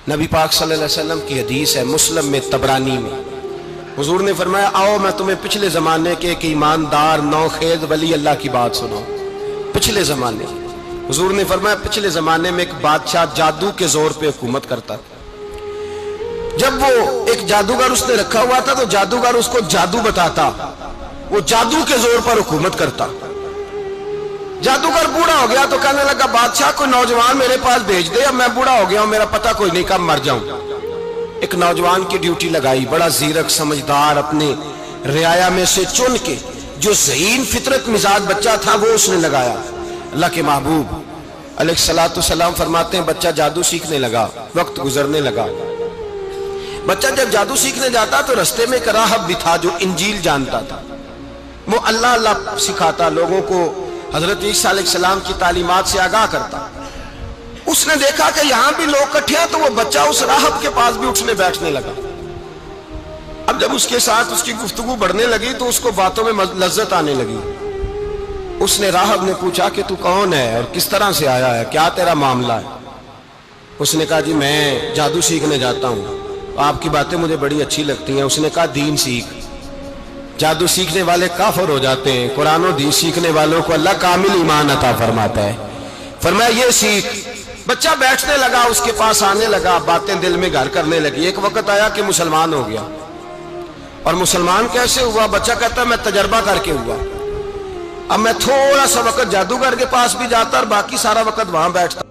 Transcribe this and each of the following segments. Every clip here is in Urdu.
نبی پاک صلی اللہ علیہ وسلم کی حدیث ہے مسلم میں تبرانی میں، حضور نے فرمایا آؤ میں تمہیں پچھلے زمانے کے ایک ایماندار نوخیز ولی اللہ کی بات سناؤں۔ پچھلے زمانے حضور نے فرمایا پچھلے زمانے میں ایک بادشاہ جادو کے زور پہ حکومت کرتا تھا۔ جب وہ ایک جادوگر اس نے رکھا ہوا تھا تو جادوگر اس کو جادو بتاتا، وہ جادو کے زور پر حکومت کرتا۔ جادوگر بوڑھا ہو گیا تو کہنے لگا بادشاہ کوئی نوجوان میرے پاس بھیج دے، اب میں بوڑھا ہو گیا ہوں، میرا پتہ کوئی نہیں کب مر جاؤں۔ ایک نوجوان کی ڈیوٹی لگائی، بڑا زیرک سمجھدار، اپنے رعایا میں سے چن کے جو ذہین فطرت مزاج بچہ تھا وہ اس نے لگایا۔ اللہ کے محبوب علیہ الصلوۃ والسلام فرماتے ہیں بچہ جادو سیکھنے لگا، وقت گزرنے لگا۔ بچہ جب جادو سیکھنے جاتا تو رستے میں ایک راہب بھی تھا جو انجیل جانتا تھا، وہ اللہ اللہ سکھاتا، لوگوں کو حضرت عیسیٰ علیہ السلام کی تعلیمات سے آگاہ کرتا۔ اس نے دیکھا کہ یہاں بھی لوگ اکٹھے ہیں تو وہ بچہ اس راہب کے پاس بھی اٹھنے بیٹھنے لگا۔ اب جب اس کے ساتھ اس کی گفتگو بڑھنے لگی تو اس کو باتوں میں لذت آنے لگی۔ اس نے راہب نے پوچھا کہ تو کون ہے اور کس طرح سے آیا ہے، کیا تیرا معاملہ ہے؟ اس نے کہا جی میں جادو سیکھنے جاتا ہوں، آپ کی باتیں مجھے بڑی اچھی لگتی ہیں۔ اس نے کہا دین سیکھ، جادو سیکھنے والے کافر ہو جاتے ہیں، قرآن و دین سیکھنے والوں کو اللہ کامل ایمان عطا فرماتا ہے۔ فرمایا یہ سیکھ۔ بچہ بیٹھنے لگا، اس کے پاس آنے لگا، باتیں دل میں گھر کرنے لگی۔ ایک وقت آیا کہ مسلمان ہو گیا، اور مسلمان کیسے ہوا؟ بچہ کہتا ہے میں تجربہ کر کے ہوا، اب میں تھوڑا سا وقت جادوگر کے پاس بھی جاتا اور باقی سارا وقت وہاں بیٹھتا۔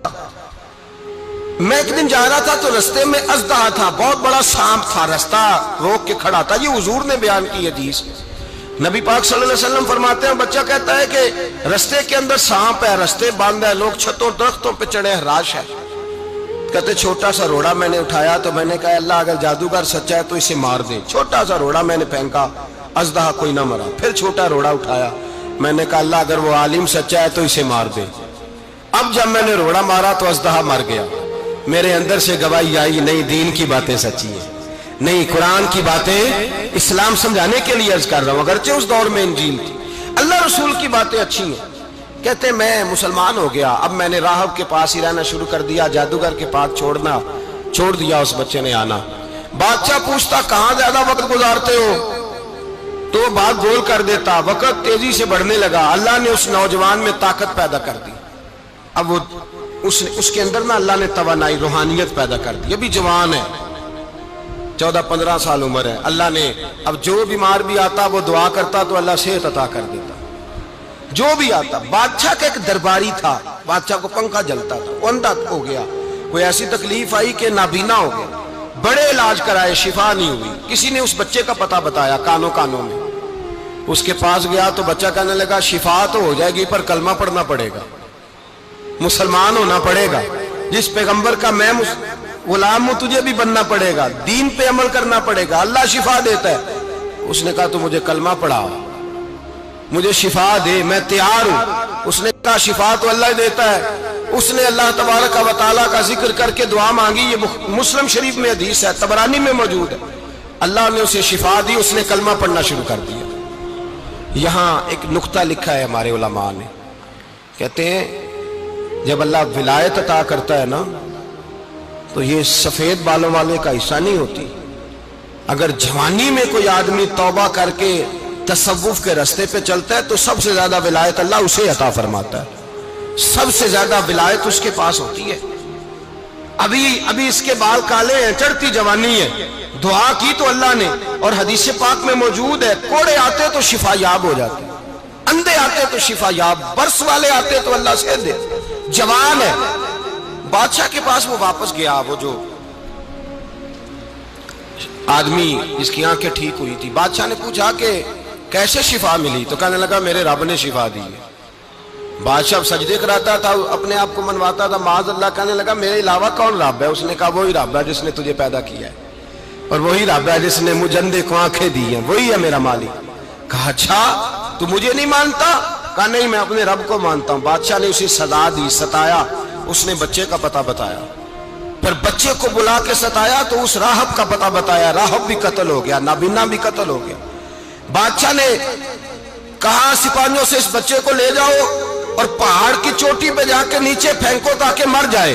میں ایک دن جا رہا تھا تو رستے میں اژدہا تھا، بہت بڑا سانپ تھا، رستہ روک کے کھڑا تھا۔ یہ حضور نے بیان کی حدیث، نبی پاک صلی اللہ علیہ وسلم فرماتے ہیں بچہ کہتا ہے کہ رستے کے اندر سانپ ہے، رستے بند ہے، لوگ چھتوں درختوں پہ چڑھے، ہراش ہے۔ کہتے چھوٹا سا روڑا میں نے اٹھایا تو میں نے کہا اللہ اگر جادوگر سچا ہے تو اسے مار دے۔ چھوٹا سا روڑا میں نے پھینکا، اژدہا کوئی نہ مرا۔ پھر چھوٹا روڑا اٹھایا، میں نے کہا اللہ اگر وہ عالم سچا ہے تو اسے مار دے۔ اب جب میں نے روڑا مارا تو اژدہا مر گیا۔ میرے اندر سے گواہی آئی نہیں دین کی باتیں سچی ہیں، نہیں قرآن کی باتیں اسلام سمجھانے کے لیے عرض کر رہا ہوں، اگرچہ اس دور میں انجیل تھی، اللہ رسول کی باتیں اچھی ہیں۔ کہتے میں مسلمان ہو گیا، اب میں نے راہب کے پاس ہی رہنا شروع کر دیا، جادوگر کے پاس چھوڑ دیا اس بچے نے آنا۔ بادشاہ پوچھتا کہاں زیادہ وقت گزارتے ہو تو وہ بات گول کر دیتا، وقت تیزی سے بڑھنے لگا۔ اللہ نے اس نوجوان میں طاقت پیدا کر دی، اب وہ اس کے اندر نا اللہ نے توانائی روحانیت پیدا کر دی، ابھی جوان ہے، 14-15 سال عمر ہے۔ اللہ نے اب جو بیمار بھی آتا وہ دعا کرتا تو اللہ صحت عطا کر دیتا، جو بھی آتا۔ بادشاہ کا ایک درباری تھا، بادشاہ کو پنکھا جلتا تھا، وہ اندھا ہو گیا، کوئی ایسی تکلیف آئی کہ نابینا ہو گیا، بڑے علاج کرائے شفا نہیں ہوئی۔ کسی نے اس بچے کا پتہ بتایا کانوں میں، اس کے پاس گیا تو بچہ کہنے لگا شفا تو ہو جائے گی پر کلمہ پڑھنا پڑے گا، مسلمان ہونا پڑے گا، جس پیغمبر کا میں غلام ہوں تجھے بھی بننا پڑے گا، دین پہ عمل کرنا پڑے گا، اللہ شفا دیتا ہے۔ اس نے کہا تو مجھے کلمہ پڑھا، مجھے شفا دے، میں تیار ہوں۔ اس نے کہا شفا تو اللہ دیتا ہے۔ اس نے اللہ تبارک و تعالیٰ کا ذکر کر کے دعا مانگی، یہ مسلم شریف میں حدیث ہے، طبرانی میں موجود ہے۔ اللہ نے اسے شفا دی، اس نے کلمہ پڑھنا شروع کر دیا۔ یہاں ایک نقطہ لکھا ہے ہمارے علماء نے، کہتے ہیں جب اللہ ولایت عطا کرتا ہے نا تو یہ سفید بالوں والے کا حصہ نہیں ہوتی۔ اگر جوانی میں کوئی آدمی توبہ کر کے تصوف کے رستے پہ چلتا ہے تو سب سے زیادہ ولایت اللہ اسے عطا فرماتا ہے، سب سے زیادہ ولایت اس کے پاس ہوتی ہے۔ ابھی اس کے بال کالے ہیں، چڑھتی جوانی ہے، دعا کی تو اللہ نے، اور حدیث پاک میں موجود ہے کوڑے آتے تو شفا یاب ہو جاتے، اندھے آتے تو شفا یاب، برس والے آتے تو اللہ سے دے، جوان ہے۔ بادشاہ کے پاس وہ واپس گیا، وہ جو آدمی جس کی آنکھیں ٹھیک ہوئی تھی۔ بادشاہ نے پوچھا کہ کیسے شفا ملی؟ تو کہنے لگا میرے رب نے شفا دی ہے۔ بادشاہ سجدے کراتا تھا، اپنے آپ کو منواتا تھا، معاذ اللہ، کہنے لگا میرے علاوہ کون رب ہے؟ اس نے کہا وہی رب ہے جس نے تجھے پیدا کیا ہے، اور وہی رب ہے جس نے مجھے اندھے کو آنکھیں دی ہیں، وہی ہے میرا مالک۔ کہا اچھا تو مجھے نہیں مانتا؟ کہا نہیں میں اپنے رب کو مانتا ہوں۔ بادشاہ نے اسے سزا دی، ستایا، اس نے بچے کا پتہ بتایا، پھر بچے کو بلا کے ستایا تو اس راہب کا پتہ بتایا، راہب بھی قتل ہو گیا، نابینا بھی قتل ہو گیا۔ بادشاہ نے کہا سپاہیوں سے اس بچے کو لے جاؤ اور پہاڑ کی چوٹی پہ جا کے نیچے پھینکو تاکہ مر جائے۔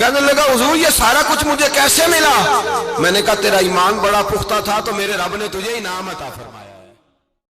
کہنے لگا حضور یہ سارا کچھ مجھے کیسے ملا؟ میں نے کہا تیرا ایمان بڑا پختہ تھا تو میرے رب نے تجھے انعام عطا فرمایا۔